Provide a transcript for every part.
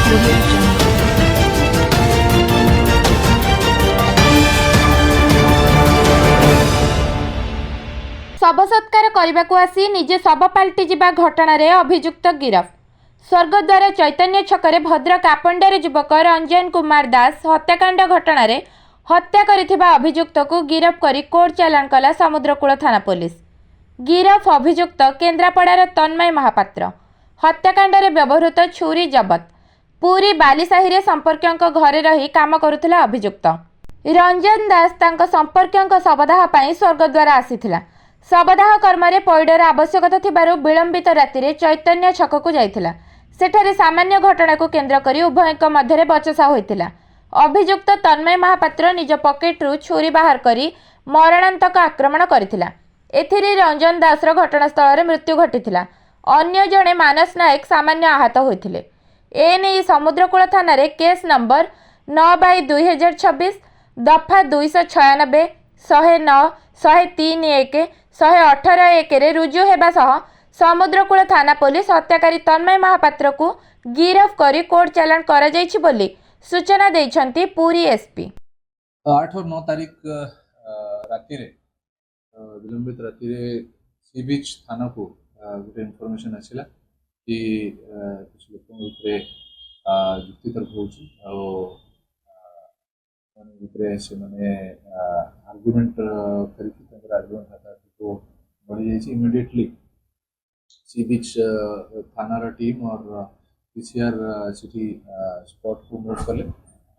Audio Jungle. शव सत्कार करने को आसी निजे शव पाल्टी जिबा घटना अभियुक्त गिरफ। स्वर्गद्वार चैतन्य छकरे भद्रक आपंडार युवक रंजन कुमार दास हत्याकांड घटना हत्या करिथिबा अभियुक्त को गिरफ करी कोर्ट चालाण कला समुद्रकूल थाना पुलिस। गिरफ अभियुक्त केन्द्रापड़ार तन्मय महापात्र। हत्याकांड व्यवहृत छुरी जबत। पूरी बालीसाही संपर्कों घरे रही काम करुथिला अभियुक्त। रंजन दास तांको संपर्कों शवदाह पाई स्वर्गद्वार आसीथिला। शवदाह कर्म पैडर आवश्यकता थिबारु विलंबित राति चैतन्य छक को जाइथिला। सेठारे सामान्य घटना को केन्द्र करी उभयଙ୍କ मध्यरे बचसा होइथिला। अभियुक्त तन्मय महापात्र निज पकेट्रु छुरी बाहर करी मरणांतक आक्रमण करिथिला। एथिरे रंजन दासर घटनास्थल मृत्यु घटिथिला। अन्य जणे मानस नायक सामान्य आहत होइथिले। एने समुद्रकूल थाना केस नंबर 9/2026 दफा 296 109 103 118 रे रुजु हेबा सह समुद्रकूल थाना पुलिस हत्याकारी तन्मय महापात्र को गिरफ करी कोर्ट चालाण करा जायछि बोली सूचना देइछन्ति पुरी एसपी। 8 और 9 तारीख राति विलंबित राति सी बीच थाना को गोटे इनफॉरमेशन आसला कि कुछ लोक जुक्ति तर्क होने आर्गुमेंट कर आर्गुमेंट को बढ़ी जाइए। इमिडिएटली सी बीच थानार टीम और पीसीआर सिटी स्पॉट को मूव कले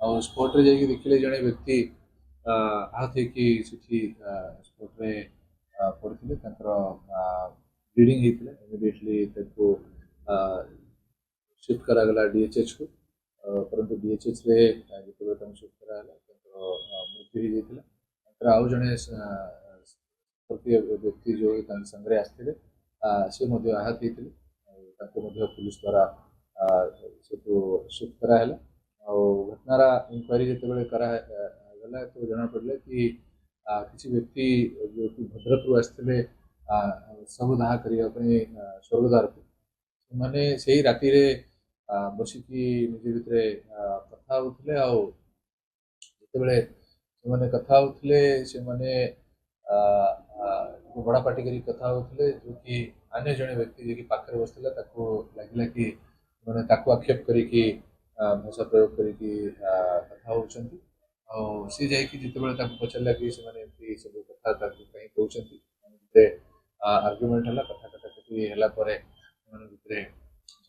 और स्पॉट रे जाइए देखिले जड़े व्यक्ति आहत होती स्पॉट रे पड़ते ब्लीडिंग होता। इमिडिएटली शिफ्ट करागला डीएचएच को, परंतु डीएचएच रे जो शिफ्ट कराला मृत्यु होता। आउ जड़े व्यक्ति जो संगे आसते से आहत होते पुलिस द्वारा शिफ्ट कराला। घटनार इनक्वारी जिते कराला तो जना पड़ा कि किसी व्यक्ति जो कि भद्रक रु आसते सब दाह करने स्वर्गद्वार को मैंने से ही राति बसिकी निज भितर कथा होते जिते कथा होते से बड़ा पार्टी करी कथा होते जो कि अन्य जड़े व्यक्ति जी पाखे बसला लगे कि मैंने आक्षेप करी भाषा प्रयोग करी कथा होती सी जाते पचारा कि सब कथा कहीं कहते आर्गुमेंट है कथा कटाकटी है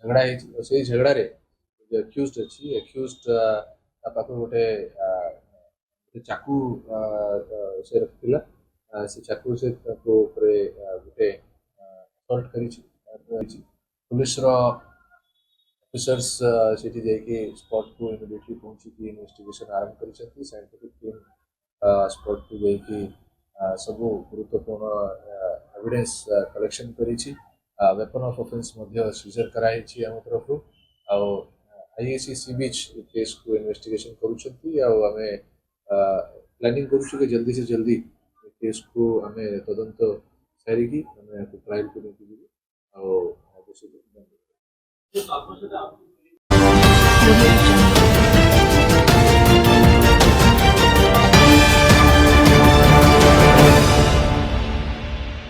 झगड़ा से झगड़ा एक्यूज अच्छी एक्यूज पाख गोटे चाकू से रखा से चाकू से गोटे असल्ट कर पुलिस ऑफिसर्स सेठी जाइए स्पॉट को इमिडिएटली पहुंची इन्वेस्टिगेशन आरंभ कर साइंटिफिक टीम स्पॉट को जाइए सब गुरुत्वपूर्ण एविडेंस कलेक्शन करी वेपन ऑफ ऑफेंस सीजर कराई आम तरफ आईएसी सी बीच केस को इन्वेस्टिगेशन करें प्लानिंग करुँ जल्दी से जल्दी केस को आम तदंत सारिकी ट्रायल को लेकिन